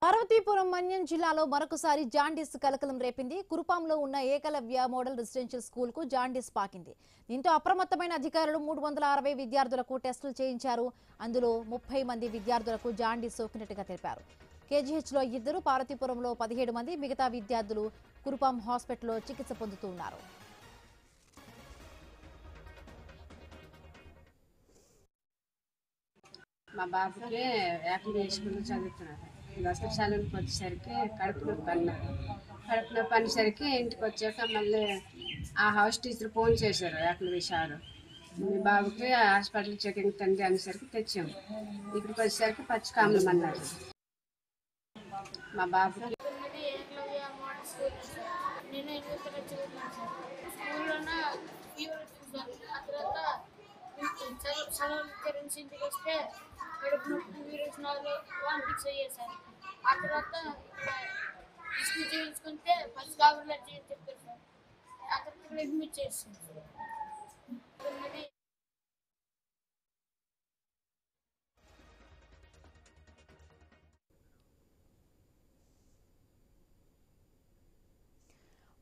పార్వతీపురం మన్యం జిల్లాలో మరొకసారి జాండీస్ కలకలం రేపింది. కురుపాంలో ఉన్న ఏకలవ్య మోడల్ రెసిడెన్షియల్ స్కూల్ కు జాండీస్ పాకింది. దీంతో అప్రమత్తమైన అధికారులు 360 విద్యార్థులకు టెస్టులు చేయించారు. అందులో 30 మంది విద్యార్థులకు జాండీస్ సోకినట్టుగా తెలిపారు. కేజీహెచ్లో 2, పార్వతీపురంలో 17 మంది మిగతా విద్యార్థులు కురుపాం హాస్పిటల్లో చికిత్స పొందుతున్నారు. మా బాబుకి యాక్టివ్ స్కూల్లో చదువుతున్నారు. వర్షాలకు వచ్చేసరికి కడుపు నొప్పి అనేసరికి ఇంటికి వచ్చాక మళ్ళీ ఆ హౌస్ టీచర్ ఫోన్ చేశారు. యాక్టివ్ సారు మీ బాబుకి హాస్పిటల్ చెకింగ్ తండ్రి అనేసరికి తెచ్చాము. ఇక్కడికి వచ్చేసరికి పచ్చికామలం అన్నారు. మా బాబుకి ఇంటికి వస్తే కడుపు నొప్పి విరోచనాలు వామిటింగ్స్ అయ్యాయి సార్. ఆ తర్వాత టెస్ట్ చేయించుకుంటే ఫస్ట్ కాబులు చెప్పారు సార్. ఆ తర్వాత అడ్మిట్ చేస్తాం.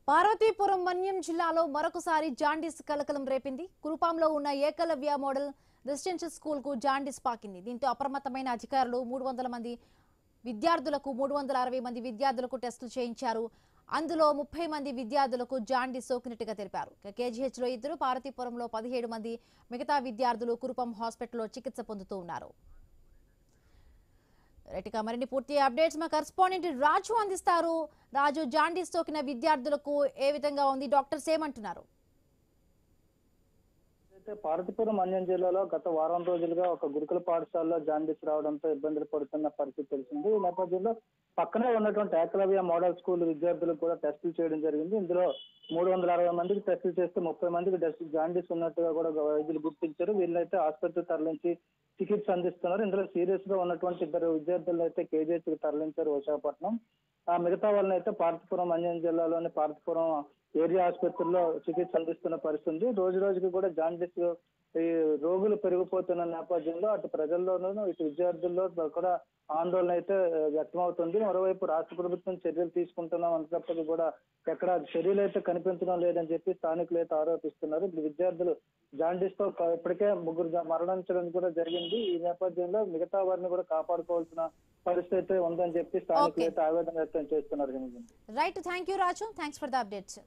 పార్వతీపురం మన్యం జిల్లాలో మరొకసారి జాండీస్ కలకలం రేపింది. కురుపాంలో ఉన్న ఏకలవ్య మోడల్ రెసిడెన్షియల్ స్కూల్ కు జాండీస్ పాకింది. దీంతో అప్రమత్తమైన అధికారులు 360 మంది విద్యార్థులకు టెస్టులు చేయించారు. అందులో 30 మంది విద్యార్థులకు జాండీస్ సోకినట్టుగా తెలిపారు. కేజీహెచ్లో 2, పార్వతీపురంలో 17 మంది మిగతా విద్యార్థులు కురుపాం హాస్పిటల్లో చికిత్స పొందుతూ ఉన్నారు. మరిన్ని పూర్తి అప్డేట్స్ మా కరెస్పాండెంట్ రాజు అందిస్తారు. రాజు, జాండీస్ సోకిన విద్యార్థులకు ఏ విధంగా ఉంది? డాక్టర్స్ ఏమంటున్నారు? పార్వతీపురం మన్యం జిల్లాలో గత వారం రోజులుగా ఒక గురుకుల పాఠశాలలో జాండీస్ రావడంతో ఇబ్బందులు పడుతున్న పరిస్థితి తెలిసింది. ఈ నేపథ్యంలో పక్కనే ఉన్నటువంటి ఏకలవ్య మోడల్ స్కూల్ విద్యార్థులకు కూడా టెస్టులు చేయడం జరిగింది. ఇందులో 360 మందికి టెస్టులు చేస్తే 30 మందికి జాండీస్ ఉన్నట్టుగా కూడా వైద్యులు గుర్తించారు. వీళ్ళైతే ఆసుపత్రికి తరలించి చికిత్స అందిస్తున్నారు. ఇందులో సీరియస్ గా ఉన్నటువంటి 2 విద్యార్థులను అయితే కేజీహెచ్ కి తరలించారు విశాఖపట్నం. ఆ మిగతా వాళ్ళని అయితే పార్వతీపురం మన్యం జిల్లాలోని పార్వతీపురం ఏరియా ఆసుపత్రిలో చికిత్స అందిస్తున్న పరిస్థితి. రోజు రోజుకి కూడా జాండీస్ ఈ రోగులు పెరిగిపోతున్న నేపథ్యంలో అటు ప్రజల్లోనూ ఇటు విద్యార్థుల్లో కూడా ఆందోళన అయితే వ్యక్తమవుతుంది. మరోవైపు రాష్ట్ర ప్రభుత్వం చర్యలు తీసుకుంటున్నాం అన్నప్పటికీ కూడా ఎక్కడ చర్యలు అయితే కనిపించడం లేదని చెప్పి స్థానికులు అయితే ఆరోపిస్తున్నారు. ఇప్పుడు విద్యార్థులు జాండీస్ తో ఇప్పటికే 3 మరణించడం కూడా జరిగింది. ఈ నేపథ్యంలో మిగతా వారిని కూడా కాపాడుకోవాల్సిన పరిస్థితి ఉందని చెప్పి స్థానికులు అయితే ఆవేదన వ్యక్తం చేస్తున్నారు. Right, thank you Raju, thanks for the updates.